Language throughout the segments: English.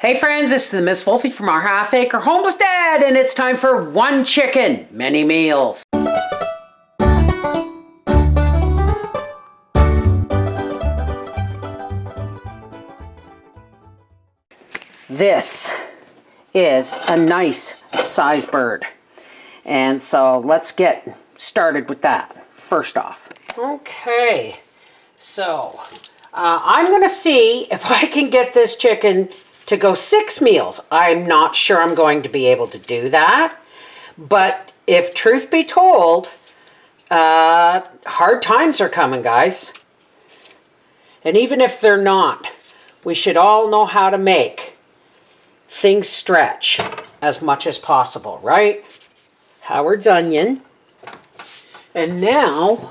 Hey friends, this is the Miss Wolfie from our Half Acre Homestead, and it's time for one chicken, many meals. This is a nice size bird, and so let's get started with that first off. Okay, so I'm gonna see if I can get this chicken to go 6 meals. I'm not sure I'm going to be able to do that, but if truth be told, hard times are coming, guys. And even if they're not, we should all know how to make things stretch as much as possible, right? Howard's onion. And now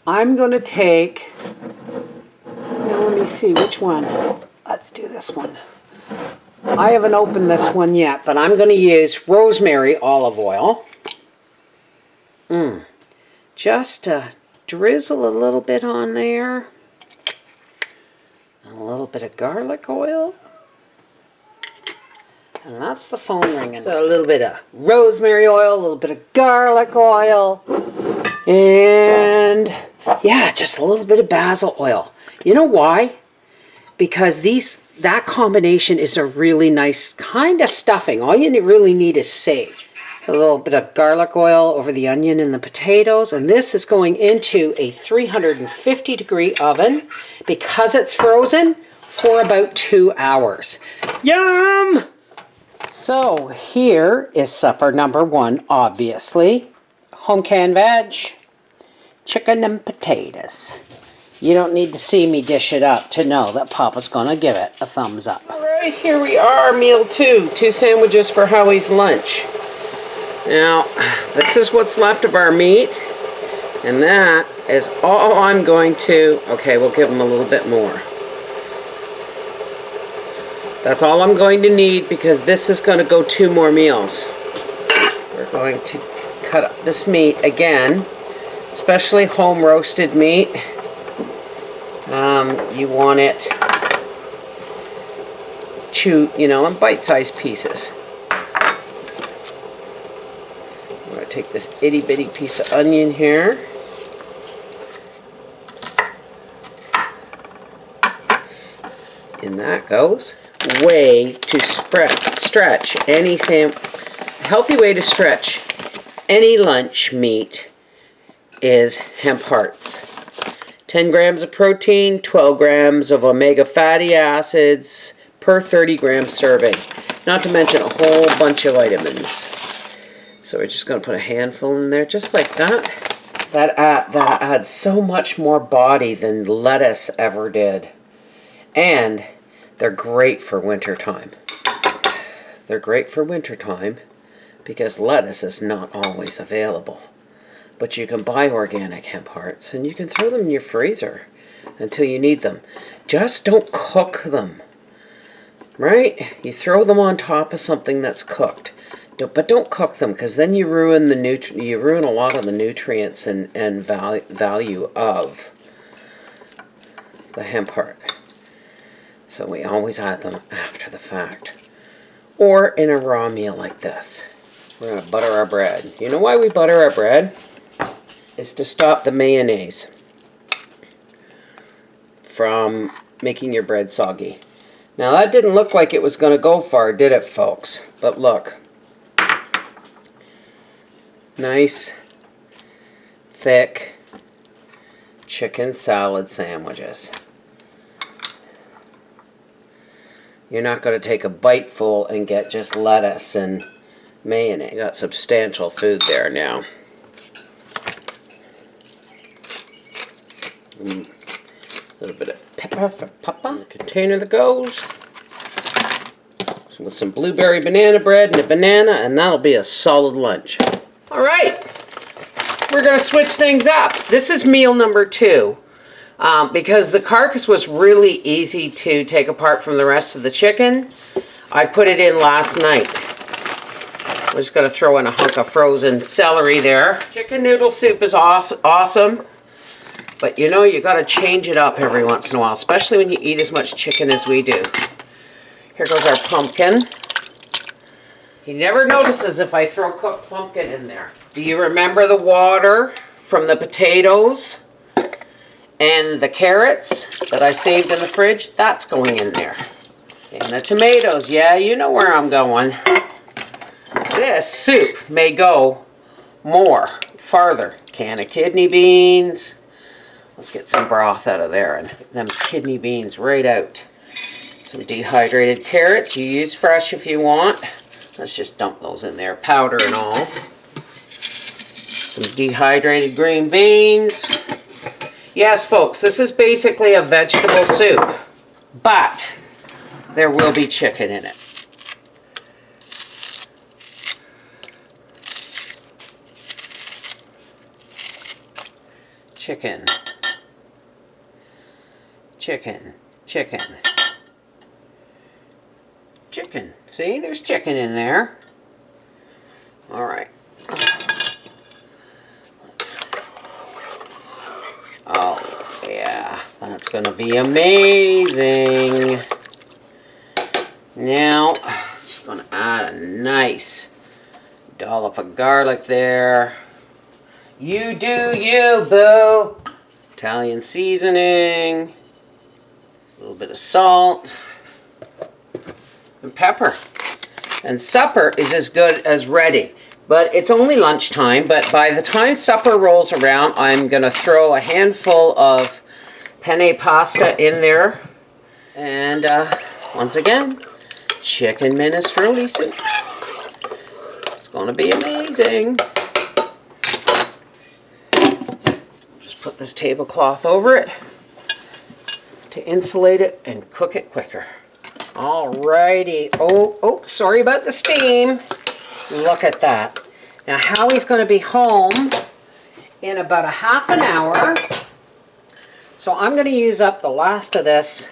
I'm going to take, now let me see which one. Let's do this one. I haven't opened this one yet, but I'm going to use rosemary olive oil. Just to drizzle a little bit on there. A little bit of garlic oil. And that's the phone ringing. So a little bit of rosemary oil, a little bit of garlic oil. And yeah, just a little bit of basil oil. You know why? Because that combination is a really nice kind of stuffing. All you really need is sage. A little bit of garlic oil over the onion and the potatoes. And this is going into a 350-degree oven because it's frozen for about 2 hours. Yum! So here is supper number 1, obviously. Home canned veg, chicken and potatoes. You don't need to see me dish it up to know that Papa's gonna give it a thumbs up. All right, here we are, meal 2. 2 sandwiches for Howie's lunch. Now, this is what's left of our meat, and that is all I'm going to, okay, we'll give him a little bit more. That's all I'm going to need because this is going to go 2 more meals. We're going to cut up this meat again, especially home roasted meat. You want it chewed, in bite-sized pieces. I'm going to take this itty-bitty piece of onion here. And that goes. Way to stretch any healthy way to stretch any lunch meat is hemp hearts. 10 grams of protein, 12 grams of omega fatty acids per 30 gram serving. Not to mention a whole bunch of vitamins. So we're just going to put a handful in there just like that. That adds so much more body than lettuce ever did. And they're great for wintertime. They're great for wintertime because lettuce is not always available. But you can buy organic hemp hearts and you can throw them in your freezer until you need them. Just don't cook them, right? You throw them on top of something that's cooked. But don't cook them because then you ruin a lot of the nutrients and value of the hemp heart. So we always add them after the fact. Or in a raw meal like this. We're going to butter our bread. You know why we butter our bread? It's to stop the mayonnaise from making your bread soggy. Now that didn't look like it was going to go far, did it, folks? But look. Nice, thick chicken salad sandwiches. You're not going to take a bite full and get just lettuce and mayonnaise. You got substantial food there now. A little bit of pepper for Papa. Container that goes. So with some blueberry banana bread and a banana, and that'll be a solid lunch. All right, we're going to switch things up. This is meal number 2. Because the carcass was really easy to take apart from the rest of the chicken, I put it in last night. We're just going to throw in a hunk of frozen celery there. Chicken noodle soup is awesome, but you got to change it up every once in a while, especially when you eat as much chicken as we do. Here goes our pumpkin. He never notices if I throw cooked pumpkin in there. Do you remember the water from the potatoes and the carrots that I saved in the fridge? That's going in there. And the tomatoes, yeah, you know where I'm going. This soup may go more, farther. Can of kidney beans. Let's get some broth out of there and them kidney beans right out. Some dehydrated carrots. You use fresh if you want. Let's just dump those in there, powder and all. Some dehydrated green beans. Yes, folks, this is basically a vegetable soup, but there will be chicken in it. Chicken. Chicken. Chicken. Chicken. See, there's chicken in there. All right. Oh, yeah. That's going to be amazing. Now, just going to add a nice dollop of garlic there. You do you, boo. Italian seasoning. A little bit of salt. And pepper. And supper is as good as ready. But it's only lunchtime, but by the time supper rolls around, I'm going to throw a handful of penne pasta in there. And once again, chicken minestrone soup. It's going to be amazing. Just put this tablecloth over it to insulate it and cook it quicker. Alrighty. Oh, sorry about the steam. Look at that. Now Howie's going to be home in about a half an hour. So I'm going to use up the last of this.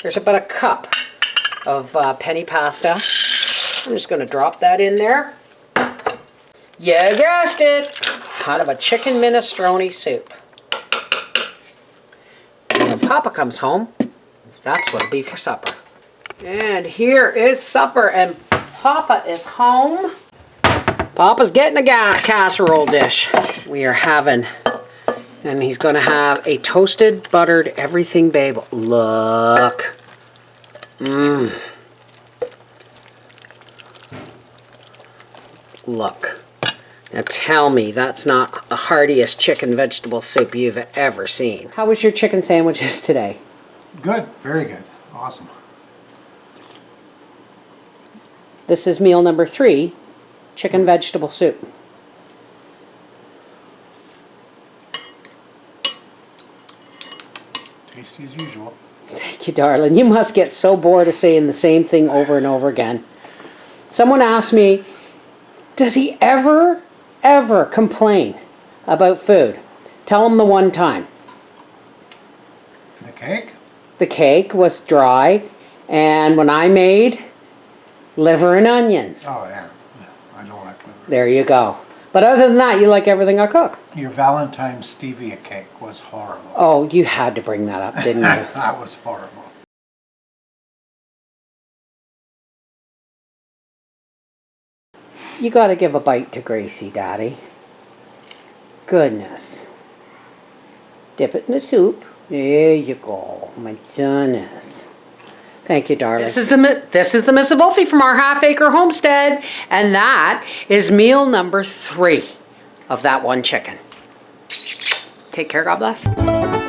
There's about a cup of penne pasta. I'm just going to drop that in there. You guessed it. Out of a chicken minestrone soup. And when Papa comes home, that's what it'll be for supper. And here is supper, and Papa is home. Papa's getting a casserole dish. We are having, and he's going to have a toasted, buttered everything bagel. Look. Look. Now tell me that's not the heartiest chicken vegetable soup you've ever seen. How was your chicken sandwiches today? Good. Very good. Awesome. This is meal number 3, chicken vegetable soup. Tasty as usual. Thank you, darling. You must get so bored of saying the same thing over and over again. Someone asked me, does he ever complain about food? Tell him the one time. The cake? The cake was dry, and when I made liver and onions. Oh, yeah. I don't like liver. There you go. But other than that, you like everything I cook. Your Valentine's stevia cake was horrible. Oh, you had to bring that up, didn't you? That was horrible. You got to give a bite to Gracie, Daddy. Goodness. Dip it in the soup. There you go. My goodness. Thank you, darling. This is the Miss Wolfie from our half-acre homestead, and that is meal number 3 of that one chicken. Take care. God bless.